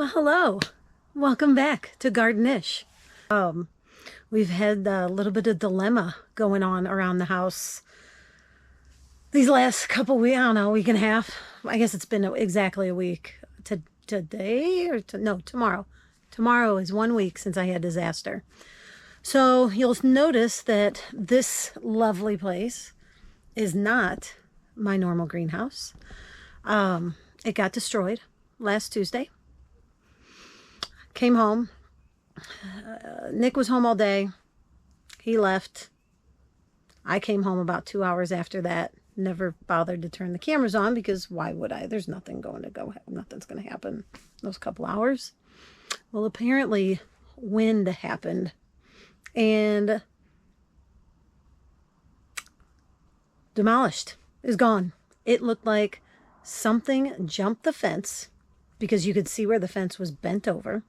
Well, hello. Welcome back to Gardenish. We've had a little bit of dilemma going on around the house these last couple weeks. I don't know, week and a half. I guess it's been exactly a week. Today or no, tomorrow. Tomorrow is 1 week since I had disaster. So you'll notice that this lovely place is not my normal greenhouse. It got destroyed last Tuesday. Came home. Nick was home all day. He left. I came home about 2 hours after that. Never bothered to turn the cameras on because why would I? There's nothing's going to happen those couple hours. Well, apparently wind happened and demolished. Is gone. It looked like something jumped the fence because you could see where the fence was bent over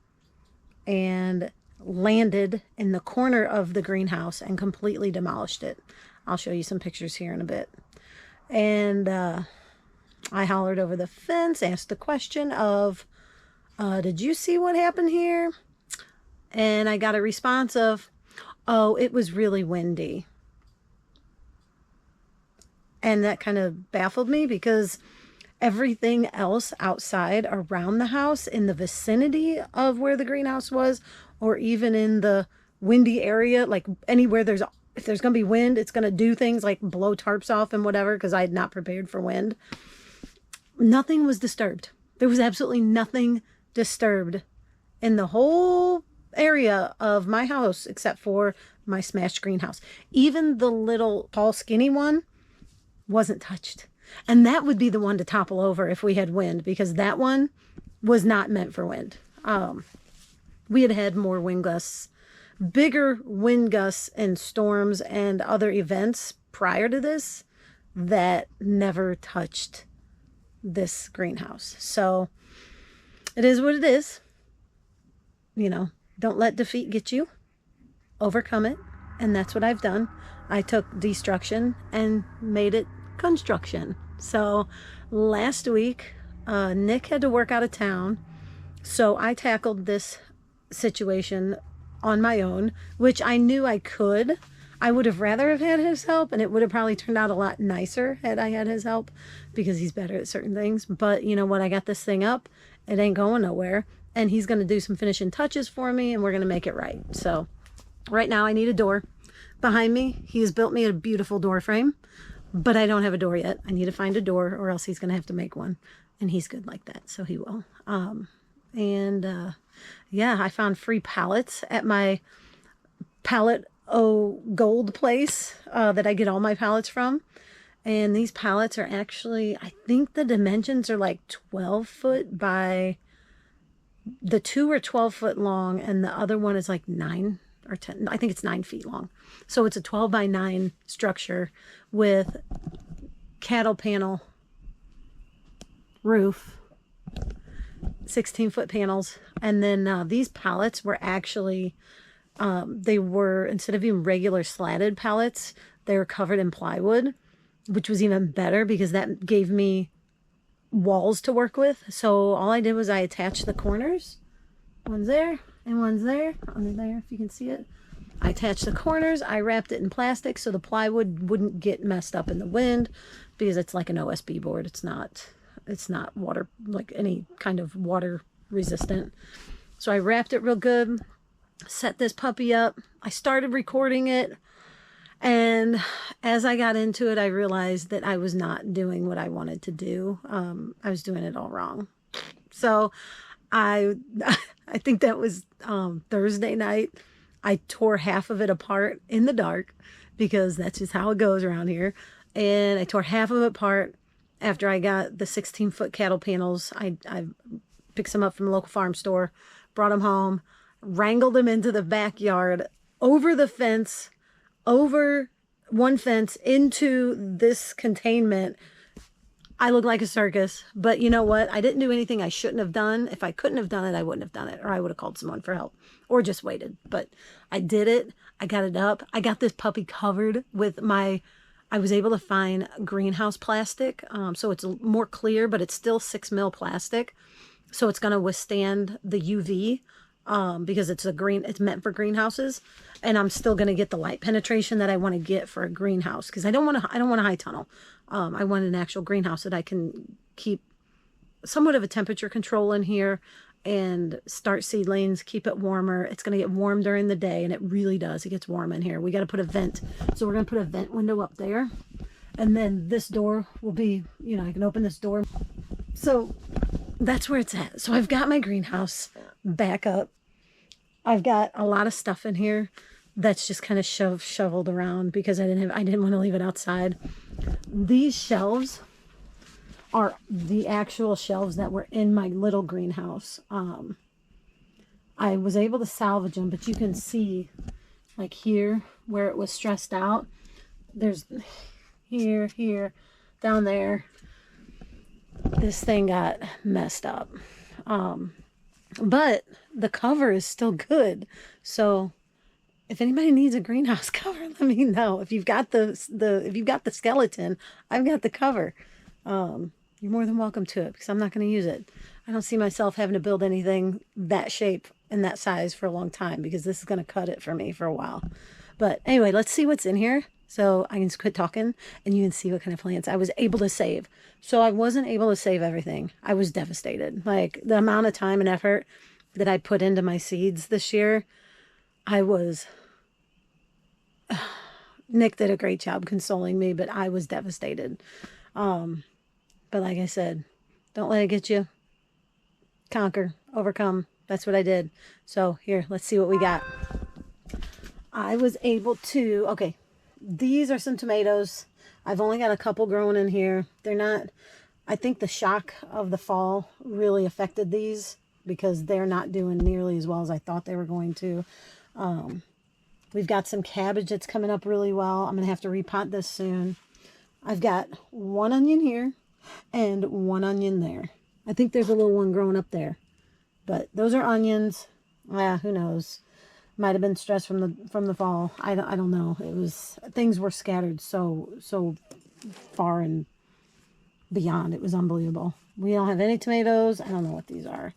and landed in the corner of the greenhouse and completely demolished it. I'll show you some pictures here in a bit. And I hollered over the fence, asked the question of, did you see what happened here? And I got a response of, oh, it was really windy. And that kind of baffled me because everything else outside around the house in the vicinity of where the greenhouse was, or even in the windy area, like anywhere if there's going to be wind, it's going to do things like blow tarps off and whatever, because I had not prepared for wind. Nothing was disturbed. There was absolutely nothing disturbed in the whole area of my house except for my smashed greenhouse. Even the little tall skinny one wasn't touched. And that would be the one to topple over if we had wind, because that one was not meant for wind. We had more wind gusts, bigger wind gusts and storms and other events prior to this that never touched this greenhouse. So it is what it is. You know, don't let defeat get you. Overcome it. And that's what I've done. I took destruction and made it construction. So last week, Nick had to work out of town. So I tackled this situation on my own, which I knew I could. I would have rather have had his help, and it would have probably turned out a lot nicer had I had his help because he's better at certain things. But you know what? I got this thing up. It ain't going nowhere. And he's going to do some finishing touches for me, and we're going to make it right. So right now I need a door. Behind me, he has built me a beautiful door frame, but I don't have a door yet. I need to find a door or else he's going to have to make one. And he's good like that, so he will. Yeah, I found free pallets at my pallet gold place that I get all my pallets from. And these pallets are actually, I think the dimensions are like 12 foot by, the two are 12 foot long and the other one is like 9 or 10. I think it's 9 feet long. So it's a 12 by 9 structure with cattle panel roof, 16-foot panels. And then these pallets were actually, they were, instead of being regular slatted pallets, they were covered in plywood, which was even better because that gave me walls to work with. So all I did was I attached the corners. One's there and one's there. Under there, if you can see it. I attached the corners. I wrapped it in plastic so the plywood wouldn't get messed up in the wind because it's like an OSB board. It's not water, like any kind of water resistant. So I wrapped it real good, set this puppy up. I started recording it. And as I got into it, I realized that I was not doing what I wanted to do. I was doing it all wrong. So I think that was Thursday night. I tore half of it apart in the dark because that's just how it goes around here. And I tore half of it apart after I got the 16-foot cattle panels. I picked some up from the local farm store, brought them home, wrangled them into the backyard, over the fence, over one fence into this containment. I look like a circus, but you know what? I didn't do anything I shouldn't have done. If I couldn't have done it, I wouldn't have done it, or I would have called someone for help or just waited. But I did it. I got it up. I got this puppy covered with I was able to find greenhouse plastic. So it's more clear, but it's still 6 mil plastic. so it's going to withstand the UV, because it's meant for greenhouses, and I'm still going to get the light penetration that I want to get for a greenhouse, because I don't want a high tunnel. I want an actual greenhouse that I can keep somewhat of a temperature control in here and start seedlings, keep it warmer. It's going to get warm during the day, and it really does. It gets warm in here. We got to put a vent. So we're going to put a vent window up there. And then this door will be, you know, I can open this door. So that's where it's at. So I've got my greenhouse back up. I've got a lot of stuff in here that's just kind of shoveled around because I didn't want to leave it outside. These shelves are the actual shelves that were in my little greenhouse. I was able to salvage them, but you can see like here where it was stressed out. There's here, down there. This thing got messed up. But the cover is still good. So if anybody needs a greenhouse cover, let me know. If you've got if you've got the skeleton, I've got the cover. You're more than welcome to it, because I'm not going to use it. I don't see myself having to build anything that shape and that size for a long time, because this is going to cut it for me for a while. But anyway, let's see what's in here. So I can just quit talking and you can see what kind of plants I was able to save. So I wasn't able to save everything. I was devastated. Like the amount of time and effort that I put into my seeds this year, Nick did a great job consoling me, but I was devastated. But like I said, don't let it get you. Conquer, overcome. That's what I did. So here, let's see what we got. I was able to, okay, these are some tomatoes. I've only got a couple growing in here. They're not, I think the shock of the fall really affected these, because they're not doing nearly as well as I thought they were going to. We've got some cabbage that's coming up really well. I'm going to have to repot this soon. I've got one onion here and one onion there. I think there's a little one growing up there. But those are onions. Who knows? Might have been stress from the fall. I don't know. It was, things were scattered so far and beyond. It was unbelievable. We don't have any tomatoes. I don't know what these are.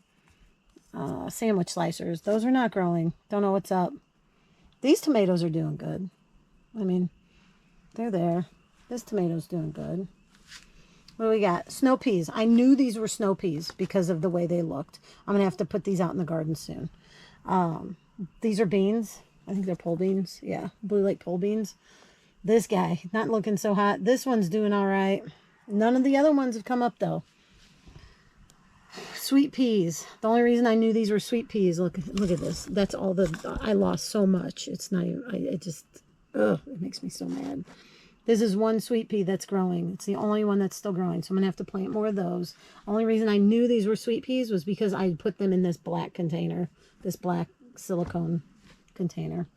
Sandwich slicers. Those are not growing. Don't know what's up. These tomatoes are doing good. I mean, they're there. This tomato's doing good. What do we got? Snow peas. I knew these were snow peas because of the way they looked. I'm going to have to put these out in the garden soon. These are beans. I think they're pole beans. Yeah, Blue Lake pole beans. This guy, not looking so hot. This one's doing all right. None of the other ones have come up, though. Sweet peas. The only reason I knew these were sweet peas, look at this. That's all I lost so much. It's not even, it just, ugh, it makes me so mad. This is one sweet pea that's growing. It's the only one that's still growing, so I'm going to have to plant more of those. Only reason I knew these were sweet peas was because I put them in this black container, this black silicone container.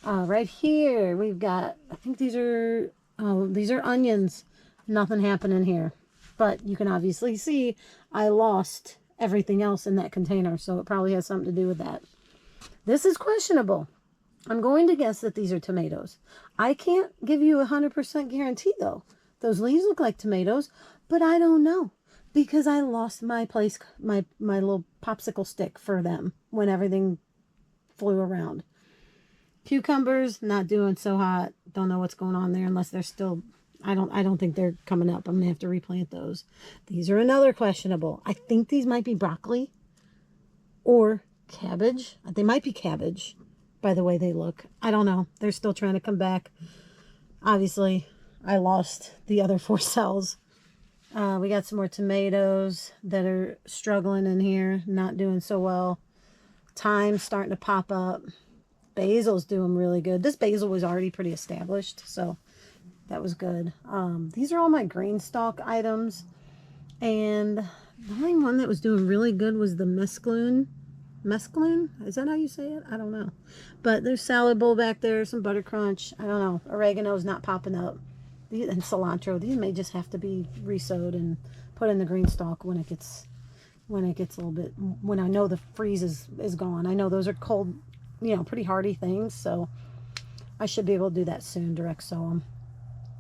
Right here, we've got, I think these are onions. Nothing happening here. But you can obviously see I lost everything else in that container, so it probably has something to do with that. This is questionable. I'm going to guess that these are tomatoes. I can't give you a 100% guarantee, though. Those leaves look like tomatoes, but I don't know, because I lost my little popsicle stick for them when everything flew around. Cucumbers, not doing so hot. Don't know what's going on there, unless they're still, I don't think they're coming up. I'm going to have to replant those. These are another questionable. I think these might be broccoli or cabbage. They might be cabbage by the way they look. I don't know. They're still trying to come back. Obviously, I lost the other 4 cells. We got some more tomatoes that are struggling in here, not doing so well. Thyme's starting to pop up. Basil's doing really good. This basil was already pretty established, so that was good. These are all my green stalk items. And the only one that was doing really good was the mesclun. Mesclun? Is that how you say it? I don't know. But there's salad bowl back there, some butter crunch. I don't know. Oregano's not popping up. And cilantro. These may just have to be resowed and put in the green stalk when it gets a little bit, when I know the freeze is gone. I know those are cold, pretty hardy things, so I should be able to do that soon, direct sow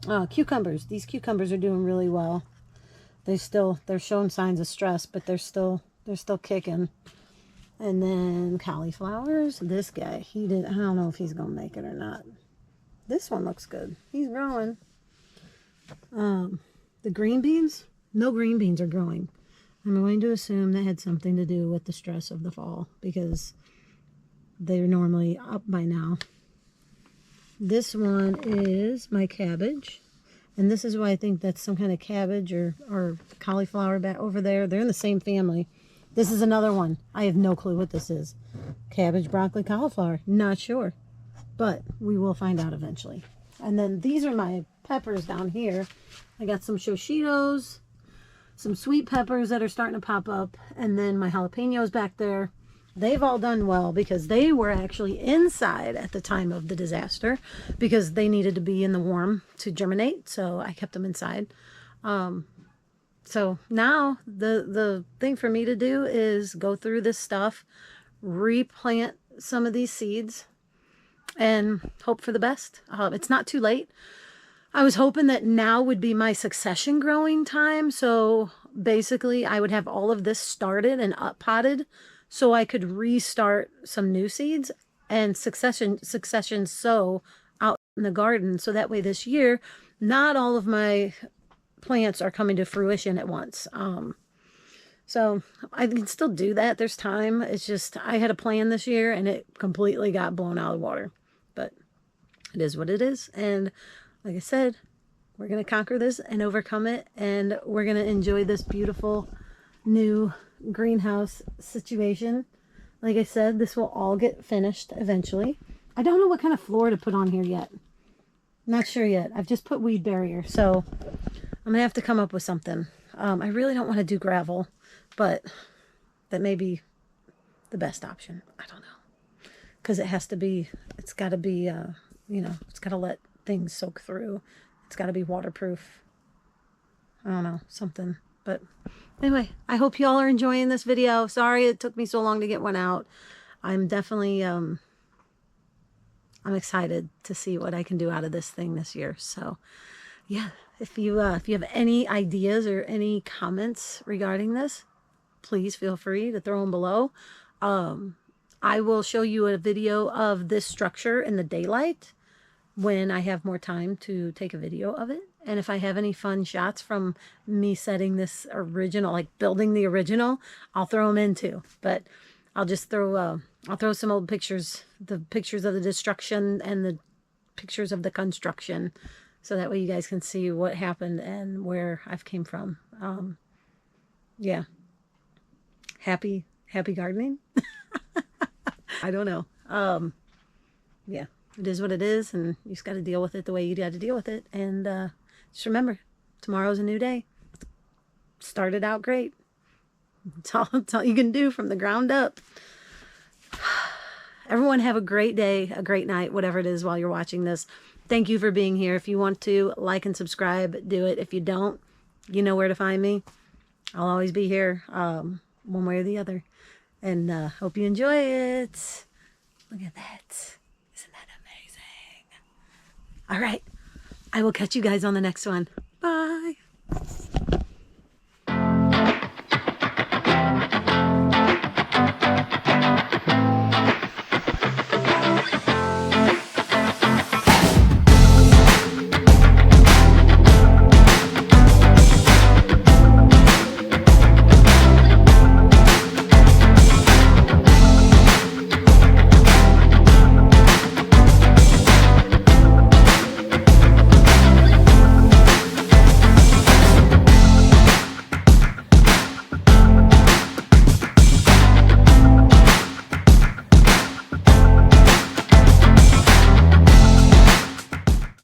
them. Cucumbers. These cucumbers are doing really well. They're showing signs of stress, but they're still They're still kicking. And then cauliflowers. This guy, I don't know if he's going to make it or not. This one looks good. He's growing. The green beans, no green beans are growing. I'm going to assume that had something to do with the stress of the fall because they're normally up by now. This one is my cabbage. And this is why I think that's some kind of cabbage or cauliflower back over there. They're in the same family. This is another one. I have no clue what this is. Cabbage, broccoli, cauliflower. Not sure. But we will find out eventually. And then these are my peppers down here. I got some shoshitos, some sweet peppers that are starting to pop up, and then my jalapenos back there. They've all done well because they were actually inside at the time of the disaster because they needed to be in the warm to germinate. So I kept them inside. So now the thing for me to do is go through this stuff, replant some of these seeds, and hope for the best. It's not too late. I was hoping that now would be my succession growing time. So basically I would have all of this started and up potted so I could restart some new seeds and succession sow out in the garden. So that way this year, not all of my plants are coming to fruition at once. So I can still do that. There's time. It's just, I had a plan this year and it completely got blown out of the water, but it is what it is. And like I said, we're going to conquer this and overcome it. And we're going to enjoy this beautiful new greenhouse situation. Like I said, this will all get finished eventually. I don't know what kind of floor to put on here yet. Not sure yet. I've just put weed barrier. So I'm going to have to come up with something. I really don't want to do gravel, but that may be the best option. I don't know. Because it has to be, it's got to be, you know, it's got to let things soak through. It's got to be waterproof. I don't know, something. But anyway, I hope y'all are enjoying this video. Sorry it took me so long to get one out. I'm definitely, I'm excited to see what I can do out of this thing this year. So yeah, if you have any ideas or any comments regarding this, please feel free to throw them below. I will show you a video of this structure in the daylight when I have more time to take a video of it. And if I have any fun shots from me setting this original, like building the original, I'll throw them in too. But I'll just throw, I'll throw some old pictures, the pictures of the destruction and the pictures of the construction. So that way you guys can see what happened and where I've came from. Yeah. Happy gardening. I don't know. Yeah, it is what it is. And you just got to deal with it the way you got to deal with it. And just remember, tomorrow's a new day. Started out great. It's all you can do from the ground up. Everyone have a great day, a great night, whatever it is while you're watching this. Thank you for being here. If you want to like and subscribe, do it. If you don't, you know where to find me. I'll always be here, one way or the other. And hope you enjoy it. Look at that. Isn't that amazing? All right. I will catch you guys on the next one. Bye.